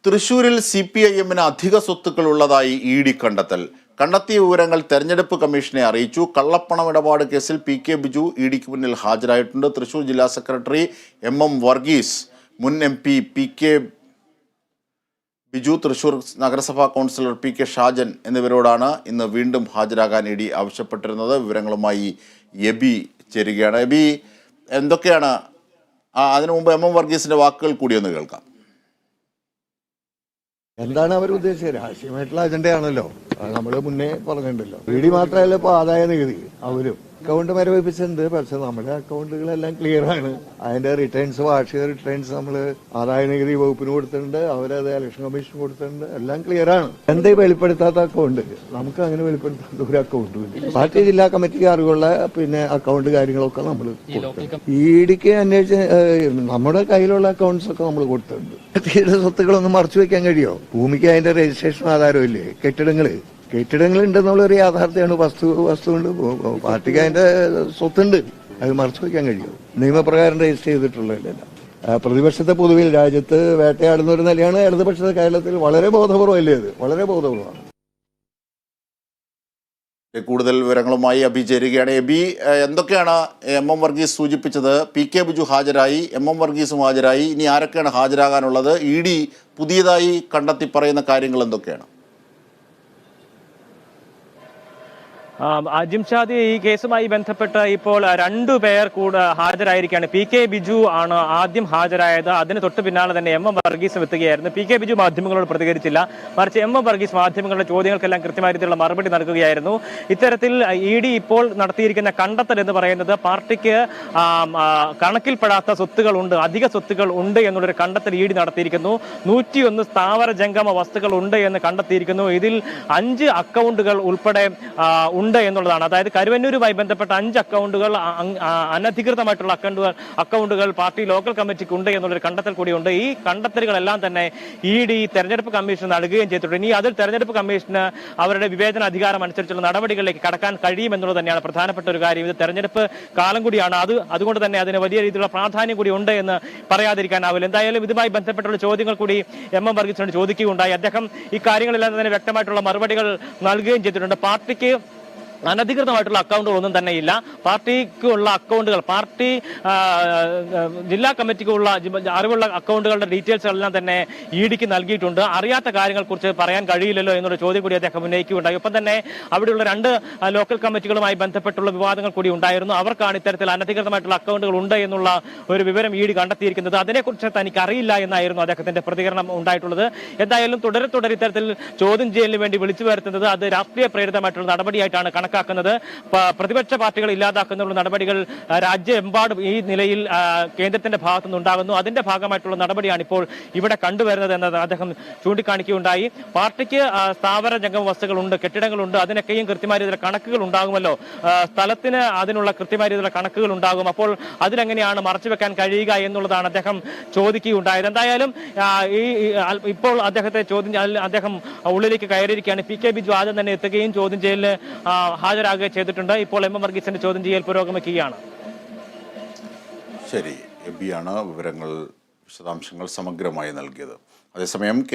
തൃശൂരിൽ CPIM-ന് അധിക സ്വത്തുക്കൾ ഉള്ളതായി ED കണ്ടെത്തൽ. കണ്ടെത്തിയ വിവരങ്ങൾ തെരഞ്ഞെടുപ്പ് കമ്മീഷനെ അറിയിച്ചു. കള്ളപ്പണം ഇടപാട് കേസിൽ PK ബിജു EDക്ക് മുന്നിൽ ഹാജരായിട്ടുണ്ട്. തൃശൂർ ജില്ലാ സെക്രട്ടറി MM വർഗീസ്, മുൻ MP PK ബിജു, തൃശൂർ നഗരസഭാ കൗൺസിലർ PK ഷാജൻ എന്നിവരോടാണ് ഇന്ന് വീണ്ടും ഹാജരാകാൻ ED ആവശ്യപ്പെട്ടിരുന്നത്. വിവരങ്ങളുമായി എബി ചേരുകയാണ്. എബി, എന്തൊക്കെയാണ് അതിനു മുമ്പ് MM വർഗീസിന്റെ വാക്കുകൾ കൂടിയൊന്ന് കേൾക്കാം. എന്താണ് അവർ ഉദ്ദേശിച്ചത്? രാഷ്ട്രീയമായിട്ടുള്ള അജണ്ടയാണല്ലോ, നമ്മൾ മുന്നേ പറഞ്ഞിട്ടുണ്ടല്ലോ. ED മാത്രമല്ല, ഇപ്പോൾ ആദായ നികുതി അവരും അക്കൗണ്ട് മരവിപ്പിച്ചിട്ടുണ്ട്. പക്ഷെ നമ്മുടെ അക്കൗണ്ടുകളെല്ലാം ക്ലിയർ ആണ്. അതിന്റെ റിട്ടേൺസ്, വാർഷിക റിട്ടേൺസ് നമ്മൾ ആദായ നികുതി വകുപ്പിന് കൊടുത്തിട്ടുണ്ട്, അവരത് ഇലക്ഷൻ കമ്മീഷൻ കൊടുത്തിട്ടുണ്ട്, എല്ലാം ക്ലിയർ ആണ്. എന്തേ വെളിപ്പെടുത്താത്ത അക്കൗണ്ട്? നമുക്ക് അങ്ങനെ വെളിപ്പെടുത്താത്ത ഒരു അക്കൗണ്ടും ഇല്ല. പാർട്ടി ജില്ലാ കമ്മിറ്റിക്ക് അറിവുള്ള അക്കൗണ്ട് കാര്യങ്ങളൊക്കെ നമ്മൾ EDക്ക് അന്വേഷിച്ച് നമ്മുടെ കയ്യിലുള്ള അക്കൗണ്ട്സ് ഒക്കെ നമ്മൾ കൊടുത്തിട്ടുണ്ട്. പാർട്ടിയുടെ സ്വത്തുക്കളൊന്നും മറച്ചു വെക്കാൻ കഴിയോ? ഭൂമിക്ക് അതിന്റെ രജിസ്ട്രേഷൻ ആധാരമില്ലേ? കെട്ടിടങ്ങൾ ഉണ്ടെന്നുള്ളൊരു യാഥാർത്ഥ്യമാണ്. വസ്തുണ്ട്, പാർട്ടിക്ക് അതിന്റെ സ്വത്തുണ്ട്, അത് മറച്ചു വയ്ക്കാൻ കഴിയും? നിയമപ്രകാരം രജിസ്റ്റർ ചെയ്തിട്ടുള്ളതല്ല. പ്രതിപക്ഷത്തെ പൊതുവിൽ രാജ്യത്ത് വേട്ടയാടുന്ന ഒരു നിലയാണ് ഇടതുപക്ഷത്തെ കേരളത്തിൽ. വളരെ ബോധപൂർവമല്ലേ അത്? വളരെ ബോധപൂർവമാണ്. കൂടുതൽ വിവരങ്ങളുമായി അബി ചേരുകയാണ്. എബി, എന്തൊക്കെയാണ് MM വർഗീസ് സൂചിപ്പിച്ചത്? PK ബിജു ഹാജരായി, MM വർഗീസും ഹാജരായി. ഇനി ആരൊക്കെയാണ് ഹാജരാകാനുള്ളത്? ED പുതിയതായി കണ്ടെത്തി പറയുന്ന കാര്യങ്ങൾ എന്തൊക്കെയാണ്? ജിംഷാദി, ഈ കേസുമായി ബന്ധപ്പെട്ട് ഇപ്പോൾ 2 പേർ കൂടെ ഹാജരായിരിക്കുകയാണ്. PK ബിജു ആണ് ആദ്യം ഹാജരായത്. അതിന് തൊട്ട് പിന്നാലെ തന്നെ MM വർഗീസും എത്തുകയായിരുന്നു. PK ബിജു മാധ്യമങ്ങളോട് പ്രതികരിച്ചില്ല, മറിച്ച് MM വർഗീസ് മാധ്യമങ്ങളുടെ ചോദ്യങ്ങൾക്കെല്ലാം കൃത്യമായ രീതിയിലുള്ള മറുപടി നൽകുകയായിരുന്നു. ഇത്തരത്തിൽ ED ഇപ്പോൾ നടത്തിയിരിക്കുന്ന കണ്ടെത്തൽ എന്ന് പറയുന്നത് പാർട്ടിക്ക് കണക്കിൽപ്പെടാത്ത സ്വത്തുക്കളുണ്ട്, അധിക സ്വത്തുക്കൾ ഉണ്ട് എന്നുള്ളൊരു കണ്ടെത്തൽ ED നടത്തിയിരിക്കുന്നു. 101 സ്ഥാവര ജംഗമ വസ്തുക്കൾ ഉണ്ട് എന്ന് കണ്ടെത്തിയിരിക്കുന്നു. ഇതിൽ 5 അക്കൗണ്ടുകൾ ഉൾപ്പെടെ ഉണ്ട് എന്നുള്ളതാണ്. അതായത് കരുവന്നൂരുമായി ബന്ധപ്പെട്ട 5 അക്കൗണ്ടുകൾ, അനധികൃതമായിട്ടുള്ള അക്കൗണ്ടുകൾ പാർട്ടി ലോക്കൽ കമ്മിറ്റിക്ക് ഉണ്ട് എന്നുള്ളൊരു കണ്ടെത്തൽ കൂടിയുണ്ട്. ഈ കണ്ടെത്തലുകളെല്ലാം തന്നെ ED തെരഞ്ഞെടുപ്പ് കമ്മീഷന് നൽകുകയും ചെയ്തിട്ടുണ്ട്. ഇനി അതിൽ തെരഞ്ഞെടുപ്പ് കമ്മീഷന് അവരുടെ വിവേചന അധികാരം അനുസരിച്ചുള്ള നടപടികളിലേക്ക് കടക്കാൻ കഴിയുമെന്നുള്ളത് തന്നെയാണ് പ്രധാനപ്പെട്ട ഒരു കാര്യം. ഇത് തെരഞ്ഞെടുപ്പ് കാലം കൂടിയാണ്, അതുകൊണ്ട് തന്നെ അതിന് വലിയ രീതിയിലുള്ള പ്രാധാന്യം കൂടി ഉണ്ട് എന്ന് പറയാതിരിക്കാനാവില്ല. എന്തായാലും ഇതുമായി ബന്ധപ്പെട്ടുള്ള ചോദ്യങ്ങൾ കൂടി MM വർഗീസിനോട് ചോദിക്കുകയുണ്ടായി. അദ്ദേഹം ഈ കാര്യങ്ങളെല്ലാം തന്നെ വ്യക്തമായിട്ടുള്ള മറുപടികൾ നൽകുകയും ചെയ്തിട്ടുണ്ട്. പാർട്ടിക്ക് അനധികൃതമായിട്ടുള്ള അക്കൗണ്ടുകളൊന്നും തന്നെ ഇല്ല. പാർട്ടിക്കുള്ള അക്കൗണ്ടുകൾ, പാർട്ടി ജില്ലാ കമ്മിറ്റിക്കുള്ള അറിവുള്ള അക്കൗണ്ടുകളുടെ ഡീറ്റെയിൽസുകളെല്ലാം തന്നെ EDക്ക് നൽകിയിട്ടുണ്ട്. അറിയാത്ത കാര്യങ്ങളെക്കുറിച്ച് പറയാൻ കഴിയില്ലല്ലോ എന്നുള്ള ചോദ്യം കൂടി അദ്ദേഹം ഉന്നയിക്കുകയുണ്ടായി. ഒപ്പം തന്നെ അവിടെയുള്ള 2 ലോക്കൽ കമ്മിറ്റികളുമായി ബന്ധപ്പെട്ടുള്ള വിവാദങ്ങൾ കൂടി ഉണ്ടായിരുന്നു. അവർക്കാണ് ഇത്തരത്തിൽ അനധികൃതമായിട്ടുള്ള അക്കൗണ്ടുകൾ ഉണ്ട് എന്നുള്ള ഒരു വിവരം ED കണ്ടെത്തിയിരിക്കുന്നത്. അതിനെക്കുറിച്ച് തനിക്ക് അറിയില്ല എന്നായിരുന്നു അദ്ദേഹത്തിന്റെ പ്രതികരണം ഉണ്ടായിട്ടുള്ളത്. എന്തായാലും തുടരെ ഇത്തരത്തിൽ ചോദ്യം ചെയ്യലിന് വേണ്ടി വിളിച്ചു വരുത്തുന്നത് അത് രാഷ്ട്രീയ പ്രേരിതമായിട്ടുള്ള നടപടിയായിട്ടാണ് കണക്കാക്കുന്നത്. പ്രതിപക്ഷ പാർട്ടികൾ ഇല്ലാതാക്കുന്ന നടപടികൾ രാജ്യമെമ്പാടും ഈ നിലയിൽ കേന്ദ്രത്തിന്റെ ഭാഗത്തുനിന്ന് ഉണ്ടാകുന്നു. അതിന്റെ ഭാഗമായിട്ടുള്ള നടപടിയാണ് ഇപ്പോൾ ഇവിടെ കണ്ടുവരുന്നത് എന്നത് അദ്ദേഹം ചൂണ്ടിക്കാണിക്കുകയുണ്ടായി. പാർട്ടിക്ക് സ്ഥാവര ജംഗമ വസ്തുക്കളുണ്ട്, കെട്ടിടങ്ങളുണ്ട്, അതിനൊക്കെയും കൃത്യമായ രീതിയിലുള്ള കണക്കുകൾ ഉണ്ടാകുമല്ലോ. സ്ഥലത്തിന് അതിനുള്ള കൃത്യമായ രീതിയിലുള്ള കണക്കുകൾ ഉണ്ടാകും. അപ്പോൾ അതിലെങ്ങനെയാണ് മറച്ചുവെക്കാൻ കഴിയുക എന്നുള്ളതാണ് അദ്ദേഹം ചോദിക്കുകയുണ്ടായത്. എന്തായാലും ഇപ്പോൾ അദ്ദേഹം ഉള്ളിലേക്ക് കയറിയിരിക്കുകയാണ്. PK ബിജു ആദ്യം തന്നെ എത്തുകയും ചോദ്യം ചെയ്യലിന് ഹാജരാകുകയും ചെയ്തിട്ടുണ്ട്. ഇപ്പോൾ MM വർഗീസിന്റെ ചോദ്യം ചെയ്യൽ പുരോഗമിക്കുകയാണ്. ശരി, എബിയാണ് വിവരങ്ങൾ, വിശദാംശങ്ങൾ സമഗ്രമായി നൽകിയത്. അതേസമയം